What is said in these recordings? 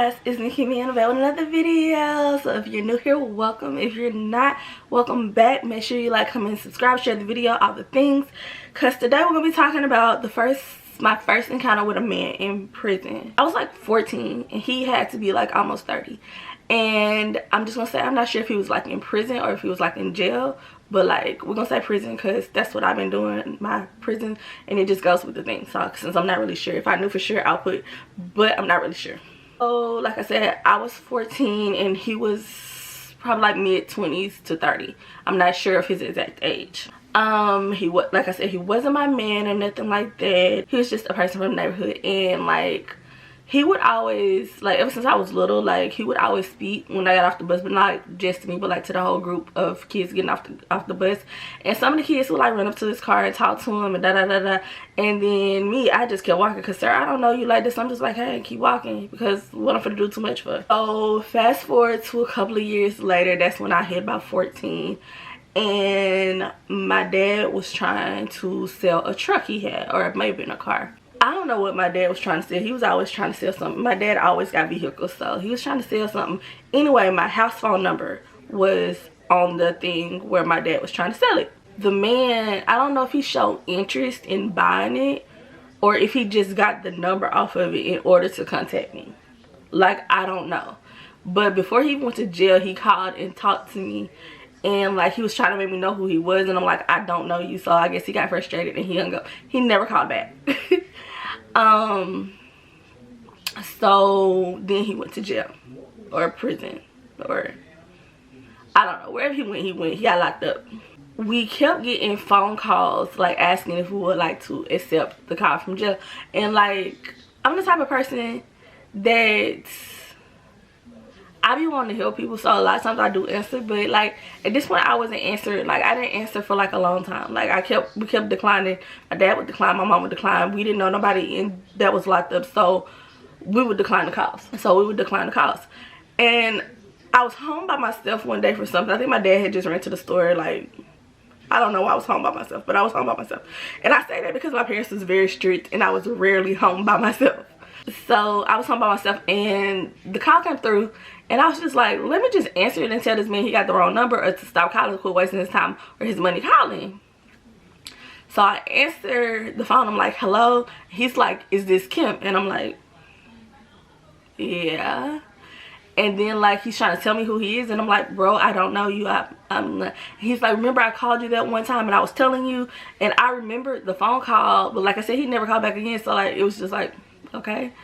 guys, it's me KIMMI and I'm back with another video. So if you're new here, welcome. If you're not, welcome back. Make sure you like, comment, subscribe, share the video, all the things, because today we're gonna be talking about my first encounter with a man in prison. I was like 14 and he had to be like almost 30, and I'm just gonna say I'm not sure if he was like in prison or if he was like in jail, but like we're gonna say prison because that's what I've been doing, my prison, and it just goes with the thing. So since I'm not really sure, if I knew for sure I'll put, but I'm not really sure. So like I said, I was 14 and he was probably like mid-20s to 30. I'm not sure of his exact age. Like I said, he wasn't my man or nothing like that. He was just a person from the neighborhood, and like he would always, like, ever since I was little, like he would always speak when I got off the bus, but not just to me, but like to the whole group of kids getting off the bus. And some of the kids would like run up to his car and talk to him and da da da da. And then me, I just kept walking because, sir, I don't know you like this. I'm just like, hey, keep walking because what I'm gonna do too much for. So fast forward to a couple of years later, that's when I hit about 14. And my dad was trying to sell a truck he had, or it may have been a car. I don't know what my dad was trying to sell. He was always trying to sell something. My dad always got vehicles, so he was trying to sell something. Anyway, my house phone number was on the thing where my dad was trying to sell it. The man, I don't know if he showed interest in buying it or if he just got the number off of it in order to contact me. Like, I don't know. But before he went to jail, he called and talked to me. And like he was trying to make me know who he was, and I'm like, I don't know you. So I guess he got frustrated and he hung up. He never called back. So then he went to jail or prison, or I don't know, wherever he went, he got locked up. We kept getting phone calls like asking if we would like to accept the call from jail. And like, I'm the type of person that I be wanting to help people, so a lot of times I do answer, but like at this point I wasn't answering. Like I didn't answer for like a long time. Like we kept declining. My dad would decline, my mom would decline. We didn't know nobody that was locked up, so we would decline the calls. And I was home by myself one day for something. I think my dad had just ran to the store. Like, I don't know why I was home by myself, but I was home by myself. And I say that because my parents was very strict and I was rarely home by myself. So I was home by myself and the call came through, and I was just like, let me just answer it and tell this man he got the wrong number, or to stop calling, quit wasting his time or his money calling. So I answered the phone. I'm like, hello. He's like, is this Kim? And I'm like, yeah. And then like he's trying to tell me who he is, and I'm like, bro, I don't know you. I'm not. He's like, remember I called you that one time and I was telling you, and I remembered the phone call, but like I said, he never called back again. So like it was just like, okay.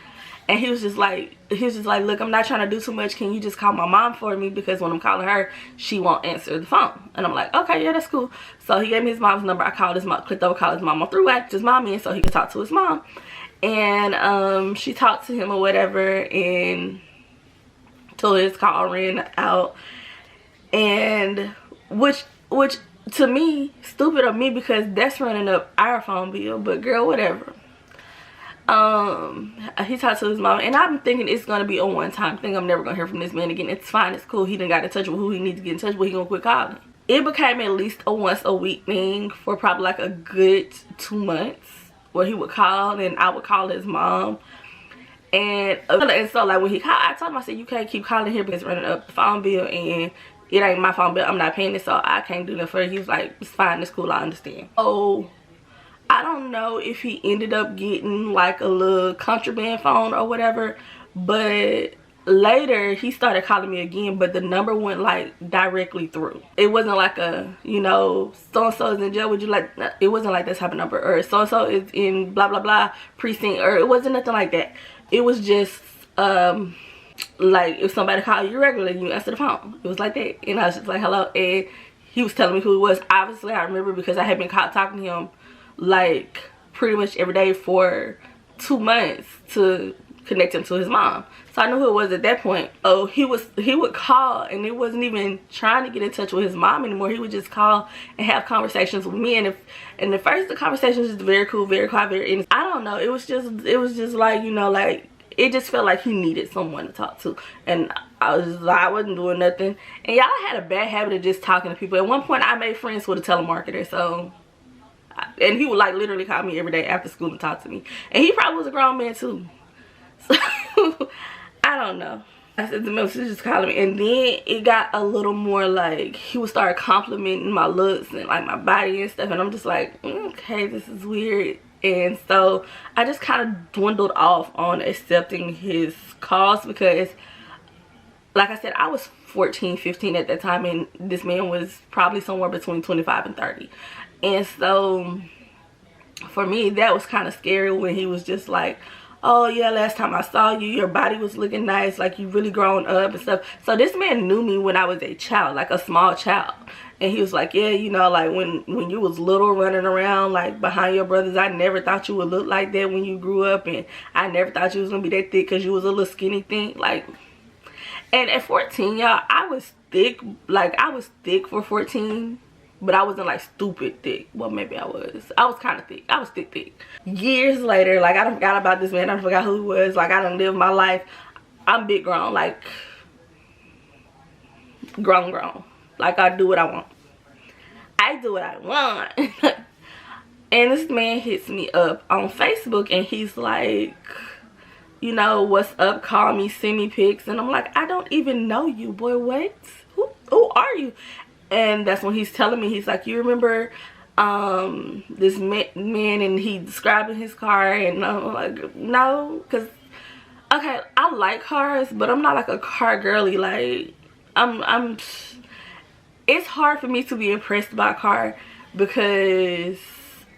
And he was just like, look, I'm not trying to do too much. Can you just call my mom for me? Because when I'm calling her, she won't answer the phone. And I'm like, okay, yeah, that's cool. So he gave me his mom's number. I called his mom, clicked over, called his mom on throughway, his mom in, so he could talk to his mom. And she talked to him or whatever, and till his call ran out. And which to me, stupid of me, because that's running up our phone bill. But girl, whatever. He talked to his mom, and I'm thinking it's gonna be a one-time thing. I'm never gonna hear from this man again. It's fine, it's cool. He done got in touch with who he needs to get in touch with. He gonna quit calling. It became at least a once-a-week thing for probably like a good 2 months, where he would call and I would call his mom. And so like when he called, I told him, I said, you can't keep calling here because it's running up the phone bill and it ain't my phone bill. I'm not paying it, so I can't do that for you. He was like, it's fine, it's cool, I understand. Oh, I don't know if he ended up getting like a little contraband phone or whatever, but later he started calling me again, but the number went like directly through. It wasn't like a, you know, so-and-so is in jail, would you like, it wasn't like that type of number, or so-and-so is in blah blah blah precinct, or it wasn't nothing like that. It was just like if somebody called you regularly, you answer the phone. It was like that. And I was just like, hello. And he was telling me who it was. Obviously I remember because I had been talking to him like pretty much every day for 2 months to connect him to his mom. So I knew who it was at that point. Oh, he would call, and it wasn't even trying to get in touch with his mom anymore. He would just call and have conversations with me. And the first the conversation was just very cool, very quiet, very, I don't know, it was just like, you know, like it just felt like he needed someone to talk to. And I wasn't doing nothing. And y'all had a bad habit of just talking to people. At one point I made friends with a telemarketer, so, and he would like literally call me every day after school and talk to me. And he probably was a grown man too. So I I don't know. I said the man was just calling me, and then it got a little more like he would start complimenting my looks and like my body and stuff, and I'm just like, okay, this is weird. And so I just kind of dwindled off on accepting his calls because, like I said, I was 14, 15 at that time, and this man was probably somewhere between 25 and 30. And so for me, that was kind of scary when he was just like, oh yeah, last time I saw you, your body was looking nice, like you really grown up and stuff. So this man knew me when I was a child, like a small child. And he was like, yeah, you know, like when you was little running around like behind your brothers, I never thought you would look like that when you grew up, and I never thought you was gonna be that thick because you was a little skinny thing. Like, and at 14, y'all, I was thick. Like, I was thick for 14. But I wasn't like stupid thick. Well, maybe I was. I was kind of thick. I was thick. Years later, like, I done forgot about this man. I done forgot who he was. Like, I done lived my life. I'm big grown. Like, grown. Like, I do what I want. I do what I want. And this man hits me up on Facebook, and he's like, you know, what's up? Call me, send me pics. And I'm like, I don't even know you, boy. What? Who are you? And that's when he's telling me, he's like, you remember this man, and he describing his car, and I'm like, no, because, okay, I like cars, but I'm not like a car girly. Like, it's hard for me to be impressed by a car, because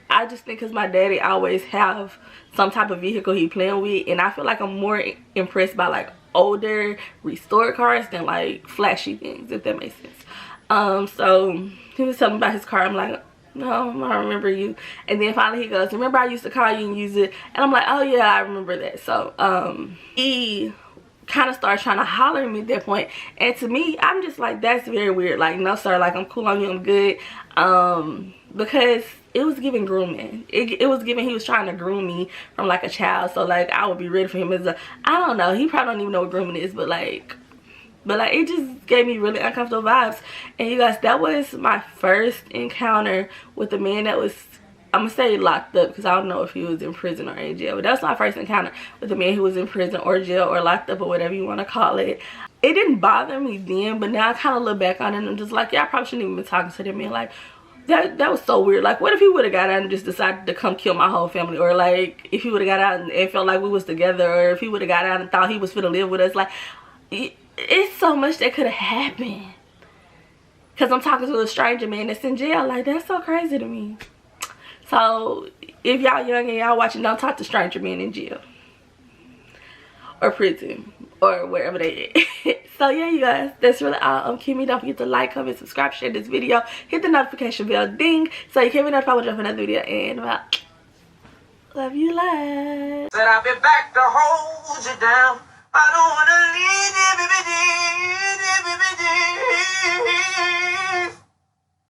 I just think because my daddy always have some type of vehicle he playing with, and I feel like I'm more impressed by like older restored cars than like flashy things, if that makes sense. So he was telling me about his car. I'm like, no, I don't remember you. And then finally he goes, remember I used to call you and use it? And I'm like, oh yeah, I remember that. So he kind of started trying to holler at me at that point, and to me, I'm just like, that's very weird. Like, no sir, like, I'm cool on you, I'm good. Because it was giving grooming. It was giving, he was trying to groom me from like a child. So like, I would be ready for him as a, I don't know, he probably don't even know what grooming is, but like it just gave me really uncomfortable vibes. And you guys, that was my first encounter with a man that was, I'm gonna say locked up, because I don't know if he was in prison or in jail, but that was my first encounter with a man who was in prison or jail or locked up or whatever you want to call it. It didn't bother me then, but now I kind of look back on it and I'm just like, yeah, I probably shouldn't even been talking to that man. Like, that was so weird. Like, what if he would have got out and just decided to come kill my whole family? Or like, if he would have got out and felt like we was together, or if he would have got out and thought he was finna live with us. Like, it's so much that could have happened, because I'm talking to a stranger man that's in jail. Like, that's so crazy to me. So if y'all young and y'all watching, don't talk to stranger men in jail or prison or wherever they at. So yeah, you guys, that's really all. I'm Kimmy. Don't forget to like, comment, subscribe, share this video, hit the notification bell, ding, so you can be notified when I drop another video. And love you, live. Said I'll be back to hold you down. I don't wanna leave you, baby.